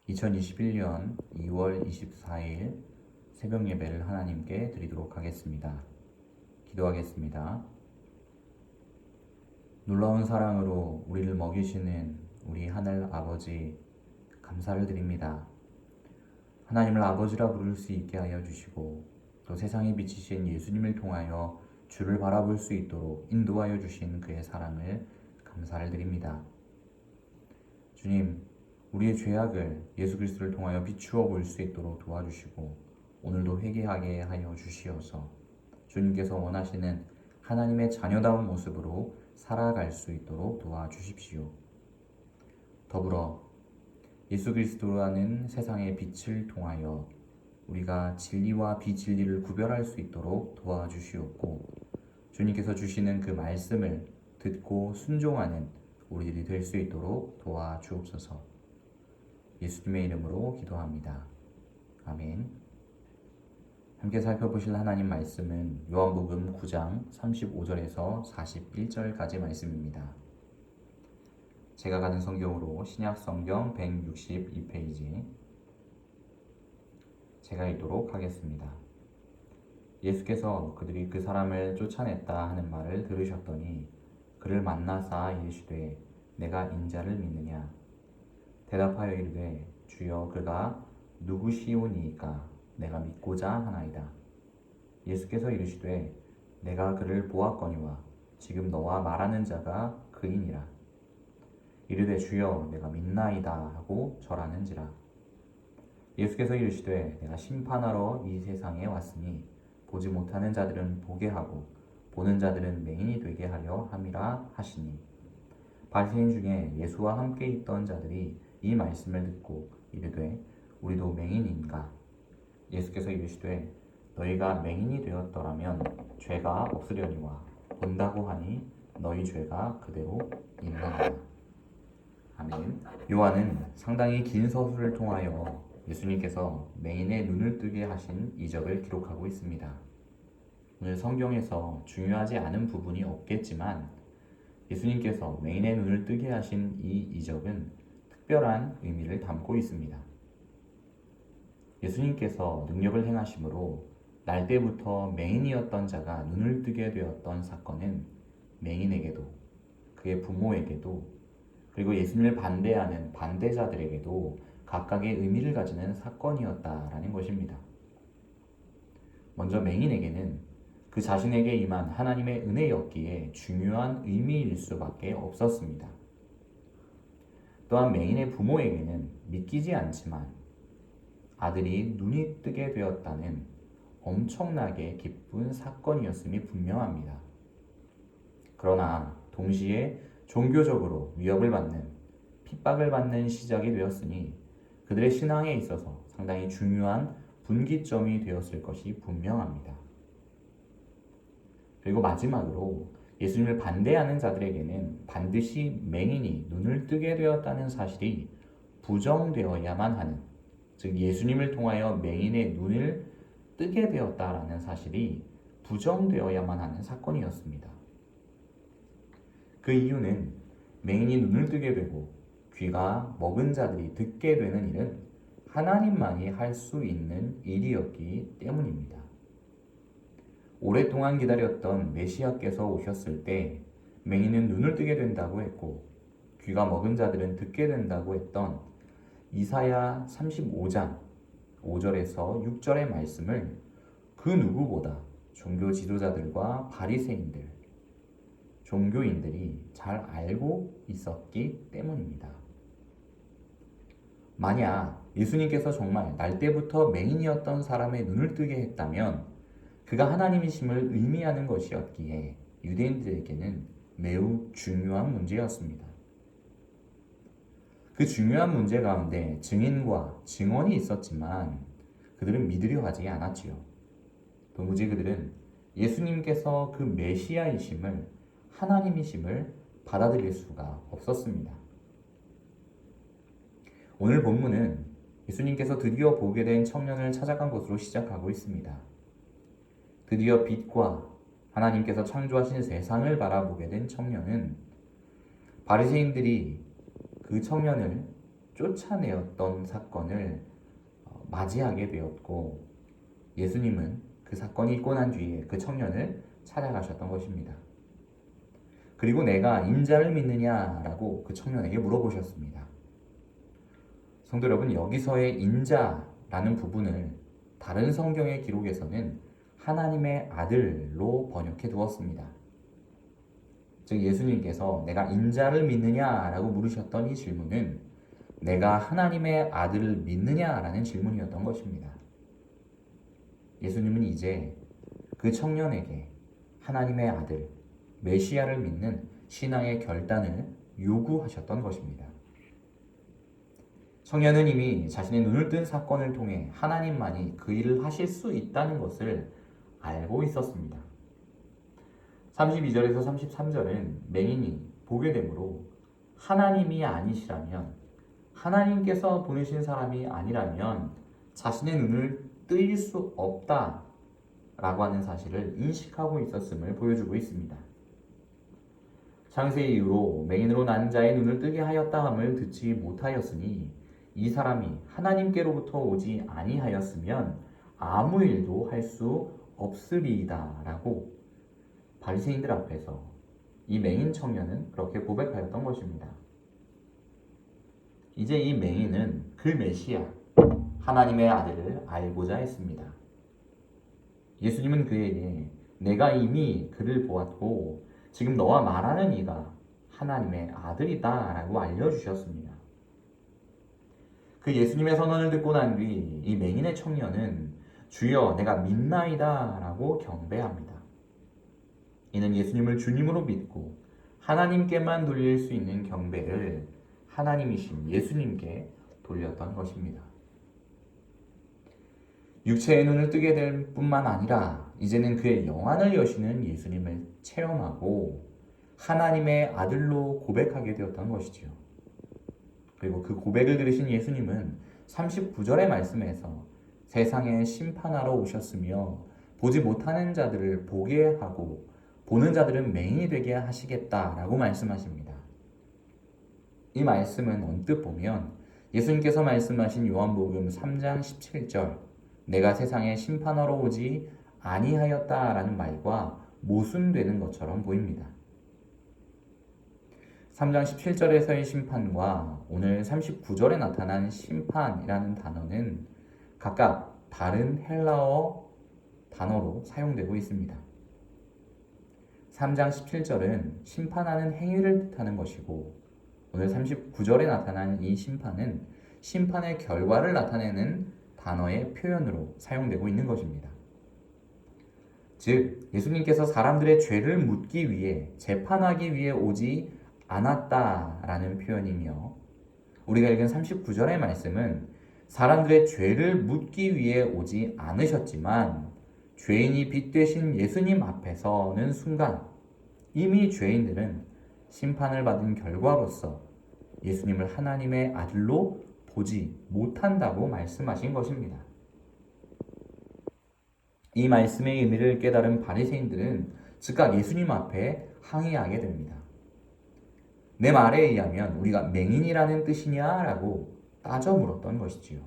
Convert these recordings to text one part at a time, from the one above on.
2021년 2월 24일 새벽 예배를 하나님께 드리도록 하겠습니다. 기도하겠습니다. 놀라운 사랑으로 우리를 먹이시는 우리 하늘 아버지 감사를 드립니다. 하나님을 아버지라 부를 수 있게 하여 주시고 또 세상에 비치신 예수님을 통하여 주를 바라볼 수 있도록 인도하여 주신 그의 사랑을 감사를 드립니다. 주님, 우리의 죄악을 예수 그리스도를 통하여 비추어 볼 수 있도록 도와주시고 오늘도 회개하게 하여 주시어서 주님께서 원하시는 하나님의 자녀다운 모습으로 살아갈 수 있도록 도와주십시오. 더불어 예수 그리스도라는 세상의 빛을 통하여 우리가 진리와 비진리를 구별할 수 있도록 도와주시옵고 주님께서 주시는 그 말씀을 듣고 순종하는 우리들이 될 수 있도록 도와주옵소서. 예수님의 이름으로 기도합니다. 아멘. 함께 살펴보실 하나님 말씀은 요한복음 9장 35절에서 41절까지 말씀입니다. 제가 가진 성경으로 신약성경 162페이지 제가 읽도록 하겠습니다. 예수께서 그들이 그 사람을 쫓아냈다 하는 말을 들으셨더니 그를 만나사 이르시되 내가 인자를 믿느냐? 대답하여 이르되 주여 그가 누구시오니이까 내가 믿고자 하나이다. 예수께서 이르시되 내가 그를 보았거니와 지금 너와 말하는 자가 그이니라. 이르되 주여 내가 믿나이다 하고 절하는지라. 예수께서 이르시되 내가 심판하러 이 세상에 왔으니 보지 못하는 자들은 보게 하고 보는 자들은 맹인이 되게 하려 함이라 하시니 바리새인 중에 예수와 함께 있던 자들이 이 말씀을 듣고 이르되 우리도 맹인인가? 예수께서 이르시되 너희가 맹인이 되었더라면 죄가 없으려니와 본다고 하니 너희 죄가 그대로 있느니라. 아멘. 요한은 상당히 긴 서술을 통하여 예수님께서 맹인의 눈을 뜨게 하신 이적을 기록하고 있습니다. 오늘 성경에서 중요하지 않은 부분이 없겠지만 예수님께서 맹인의 눈을 뜨게 하신 이 이적은 특별한 의미를 담고 있습니다. 예수님께서 능력을 행하심으로 날 때부터 맹인이었던 자가 눈을 뜨게 되었던 사건은 맹인에게도 그의 부모에게도 그리고 예수님을 반대하는 반대자들에게도 각각의 의미를 가지는 사건이었다라는 것입니다. 먼저 맹인에게는 그 자신에게 임한 하나님의 은혜였기에 중요한 의미일 수밖에 없었습니다. 또한 맹인의 부모에게는 믿기지 않지만 아들이 눈이 뜨게 되었다는 엄청나게 기쁜 사건이었음이 분명합니다. 그러나 동시에 종교적으로 위협을 받는 핍박을 받는 시작이 되었으니 그들의 신앙에 있어서 상당히 중요한 분기점이 되었을 것이 분명합니다. 그리고 마지막으로 예수님을 반대하는 자들에게는 반드시 맹인이 눈을 뜨게 되었다는 사실이 부정되어야만 하는, 즉 예수님을 통하여 맹인의 눈을 뜨게 되었다라는 사실이 부정되어야만 하는 사건이었습니다. 그 이유는 맹인이 눈을 뜨게 되고 귀가 먹은 자들이 듣게 되는 일은 하나님만이 할 수 있는 일이었기 때문입니다. 오랫동안 기다렸던 메시아께서 오셨을 때 맹인은 눈을 뜨게 된다고 했고 귀가 먹은 자들은 듣게 된다고 했던 이사야 35장 5절에서 6절의 말씀을 그 누구보다 종교 지도자들과 바리새인들, 종교인들이 잘 알고 있었기 때문입니다. 만약 예수님께서 정말 날 때부터 맹인이었던 사람의 눈을 뜨게 했다면 그가 하나님이심을 의미하는 것이었기에 유대인들에게는 매우 중요한 문제였습니다. 그 중요한 문제 가운데 증인과 증언이 있었지만 그들은 믿으려 하지 않았지요. 도무지 그들은 예수님께서 그 메시아이심을 하나님이심을 받아들일 수가 없었습니다. 오늘 본문은 예수님께서 드디어 보게 된 청년을 찾아간 것으로 시작하고 있습니다. 드디어 빛과 하나님께서 창조하신 세상을 바라보게 된 청년은 바리새인들이 그 청년을 쫓아내었던 사건을 맞이하게 되었고, 예수님은 그 사건이 있고 난 뒤에 그 청년을 찾아가셨던 것입니다. 그리고 내가 인자를 믿느냐라고 그 청년에게 물어보셨습니다. 성도 여러분, 여기서의 인자라는 부분을 다른 성경의 기록에서는 하나님의 아들로 번역해 두었습니다. 즉 예수님께서 내가 인자를 믿느냐라고 물으셨던 이 질문은 내가 하나님의 아들을 믿느냐라는 질문이었던 것입니다. 예수님은 이제 그 청년에게 하나님의 아들, 메시아를 믿는 신앙의 결단을 요구하셨던 것입니다. 청년은 이미 자신의 눈을 뜬 사건을 통해 하나님만이 그 일을 하실 수 있다는 것을 알고 있었습니다. 32절에서 33절은 맹인이 보게 되므로 하나님이 아니시라면, 하나님께서 보내신 사람이 아니라면 자신의 눈을 뜰 수 없다라고 하는 사실을 인식하고 있었음을 보여주고 있습니다. 창세 이후로 맹인으로 난 자의 눈을 뜨게 하였다함을 듣지 못하였으니 이 사람이 하나님께로부터 오지 아니하였으면 아무 일도 할 수 없으리이다 라고 바리새인들 앞에서 이 맹인 청년은 그렇게 고백하였던 것입니다. 이제 이 맹인은 그 메시아, 하나님의 아들을 알고자 했습니다. 예수님은 그에게 내가 이미 그를 보았고 지금 너와 말하는 이가 하나님의 아들이다 라고 알려주셨습니다. 그 예수님의 선언을 듣고 난 뒤 이 맹인의 청년은 주여 내가 믿나이다 라고 경배합니다. 이는 예수님을 주님으로 믿고 하나님께만 돌릴 수 있는 경배를 하나님이신 예수님께 돌렸던 것입니다. 육체의 눈을 뜨게 될 뿐만 아니라 이제는 그의 영안을 여시는 예수님을 체험하고 하나님의 아들로 고백하게 되었던 것이지요. 그리고 그 고백을 들으신 예수님은 39절의 말씀에서 세상에 심판하러 오셨으며 보지 못하는 자들을 보게 하고 보는 자들은 맹인이 되게 하시겠다라고 말씀하십니다. 이 말씀은 언뜻 보면 예수님께서 말씀하신 요한복음 3장 17절 내가 세상에 심판하러 오지 아니하였다라는 말과 모순되는 것처럼 보입니다. 3장 17절에서의 심판과 오늘 39절에 나타난 심판이라는 단어는 각각 다른 헬라어 단어로 사용되고 있습니다. 3장 17절은 심판하는 행위를 뜻하는 것이고 오늘 39절에 나타난 이 심판은 심판의 결과를 나타내는 단어의 표현으로 사용되고 있는 것입니다. 즉 예수님께서 사람들의 죄를 묻기 위해 재판하기 위해 오지 않았다라는 표현이며 우리가 읽은 39절의 말씀은 사람들의 죄를 묻기 위해 오지 않으셨지만 죄인이 빛 되신 예수님 앞에 서는 순간 이미 죄인들은 심판을 받은 결과로서 예수님을 하나님의 아들로 보지 못한다고 말씀하신 것입니다. 이 말씀의 의미를 깨달은 바리새인들은 즉각 예수님 앞에 항의하게 됩니다. 내 말에 의하면 우리가 맹인이라는 뜻이냐라고 따져 물었던 것이지요.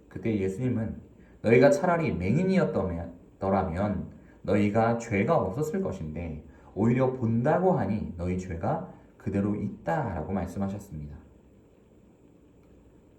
그때 예수님은 너희가 차라리 맹인이었더라면 너희가 죄가 없었을 것인데 오히려 본다고 하니 너희 죄가 그대로 있다라고 말씀하셨습니다.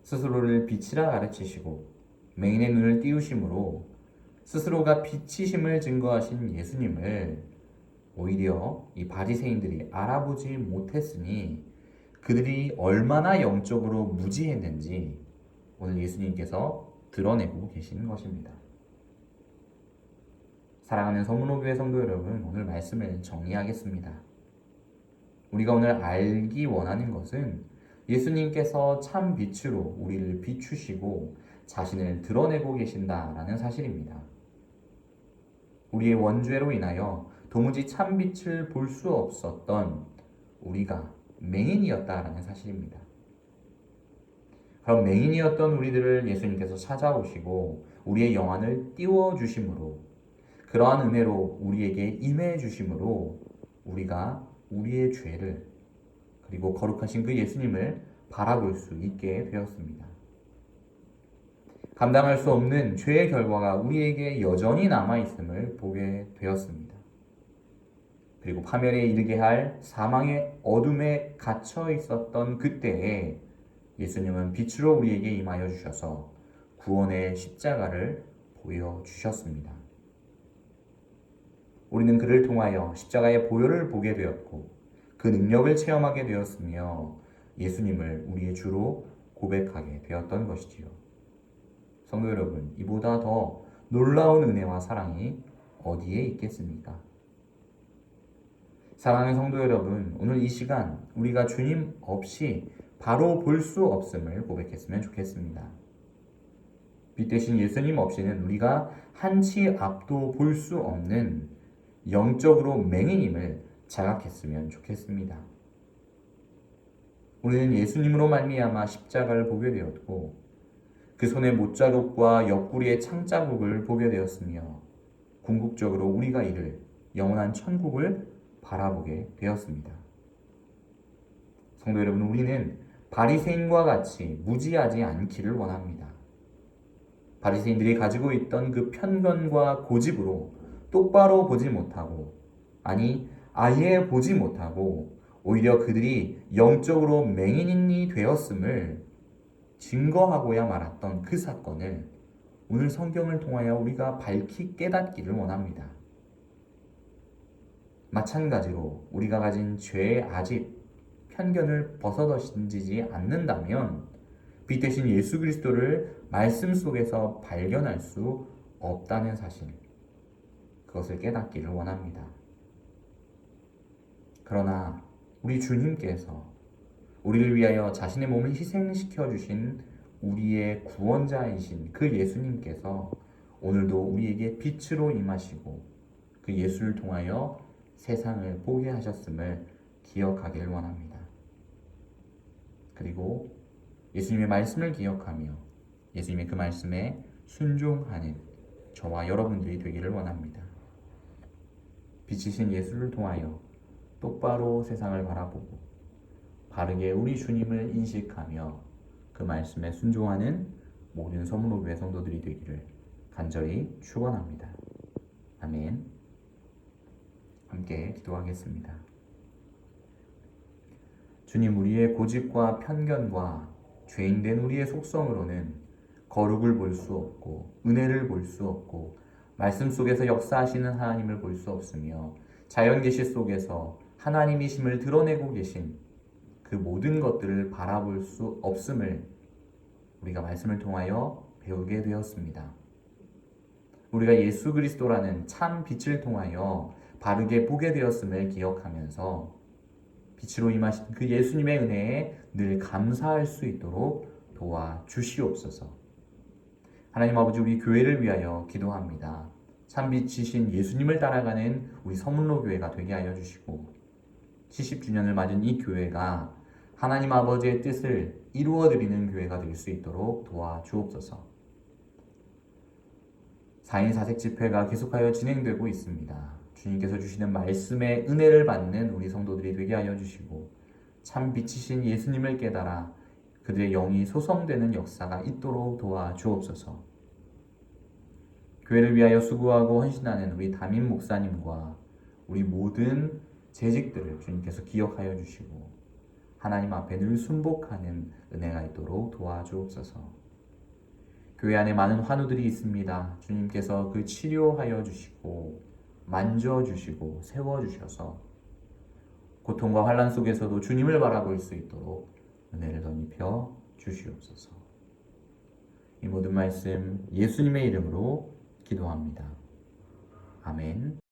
스스로를 빛이라 가르치시고 맹인의 눈을 띄우심으로 스스로가 빛이심을 증거하신 예수님을 오히려 이 바리새인들이 알아보지 못했으니 그들이 얼마나 영적으로 무지했는지 오늘 예수님께서 드러내고 계시는 것입니다. 사랑하는 서문호교회 성도 여러분, 오늘 말씀을 정리하겠습니다. 우리가 오늘 알기 원하는 것은 예수님께서 참 빛으로 우리를 비추시고 자신을 드러내고 계신다라는 사실입니다. 우리의 원죄로 인하여 도무지 참 빛을 볼 수 없었던 우리가 맹인이었다라는 사실입니다. 그럼 맹인이었던 우리들을 예수님께서 찾아오시고 우리의 영안을 띄워주심으로 그러한 은혜로 우리에게 임해 주심으로 우리가 우리의 죄를 그리고 거룩하신 그 예수님을 바라볼 수 있게 되었습니다. 감당할 수 없는 죄의 결과가 우리에게 여전히 남아있음을 보게 되었습니다. 그리고 파멸에 이르게 할 사망의 어둠에 갇혀 있었던 그때에 예수님은 빛으로 우리에게 임하여 주셔서 구원의 십자가를 보여주셨습니다. 우리는 그를 통하여 십자가의 보혈을 보게 되었고 그 능력을 체험하게 되었으며 예수님을 우리의 주로 고백하게 되었던 것이지요. 성도 여러분, 이보다 더 놀라운 은혜와 사랑이 어디에 있겠습니까? 사랑하는 성도 여러분, 오늘 이 시간 우리가 주님 없이 바로 볼 수 없음을 고백했으면 좋겠습니다. 빛 대신 예수님 없이는 우리가 한치 앞도 볼 수 없는 영적으로 맹인임을 자각했으면 좋겠습니다. 우리는 예수님으로 말미암아 십자가를 보게 되었고 그 손의 못자국과 옆구리의 창자국을 보게 되었으며 궁극적으로 우리가 이를 영원한 천국을 바라보게 되었습니다. 성도 여러분, 우리는 바리새인과 같이 무지하지 않기를 원합니다. 바리새인들이 가지고 있던 그 편견과 고집으로 똑바로 보지 못하고, 아니 아예 보지 못하고 오히려 그들이 영적으로 맹인이 되었음을 증거하고야 말았던 그 사건을 오늘 성경을 통하여 우리가 밝히 깨닫기를 원합니다. 마찬가지로 우리가 가진 죄의 아집, 편견을 벗어던지지 않는다면 빛 대신 예수 그리스도를 말씀 속에서 발견할 수 없다는 사실, 그것을 깨닫기를 원합니다. 그러나 우리 주님께서 우리를 위하여 자신의 몸을 희생시켜 주신 우리의 구원자이신 그 예수님께서 오늘도 우리에게 빛으로 임하시고 그 예수를 통하여 세상을 보게 하셨음을 기억하기를 원합니다. 그리고 예수님의 말씀을 기억하며 예수님의 그 말씀에 순종하는 저와 여러분들이 되기를 원합니다. 빛이신 예수를 통하여 똑바로 세상을 바라보고 바르게 우리 주님을 인식하며 그 말씀에 순종하는 모든 서문로교회 성도들이 되기를 간절히 축원합니다. 아멘. 함께 기도하겠습니다. 주님, 우리의 고집과 편견과 죄인된 우리의 속성으로는 거룩을 볼 수 없고 은혜를 볼 수 없고 말씀 속에서 역사하시는 하나님을 볼 수 없으며 자연 계시 속에서 하나님이심을 드러내고 계신 그 모든 것들을 바라볼 수 없음을 우리가 말씀을 통하여 배우게 되었습니다. 우리가 예수 그리스도라는 참 빛을 통하여 바르게 보게 되었음을 기억하면서 빛으로 임하신 그 예수님의 은혜에 늘 감사할 수 있도록 도와주시옵소서. 하나님 아버지, 우리 교회를 위하여 기도합니다. 참빛이신 예수님을 따라가는 우리 서문로교회가 되게 하여 주시고 70주년을 맞은 이 교회가 하나님 아버지의 뜻을 이루어드리는 교회가 될 수 있도록 도와주옵소서. 4인 4색 집회가 계속하여 진행되고 있습니다. 주님께서 주시는 말씀의 은혜를 받는 우리 성도들이 되게 하여 주시고 참 빛이신 예수님을 깨달아 그들의 영이 소성되는 역사가 있도록 도와주옵소서. 교회를 위하여 수고하고 헌신하는 우리 담임 목사님과 우리 모든 재직들을 주님께서 기억하여 주시고 하나님 앞에 늘 순복하는 은혜가 있도록 도와주옵소서. 교회 안에 많은 환우들이 있습니다. 주님께서 그 치료하여 주시고 만져주시고 세워주셔서 고통과 환난 속에서도 주님을 바라볼 수 있도록 은혜를 덧입혀 주시옵소서. 이 모든 말씀 예수님의 이름으로 기도합니다. 아멘.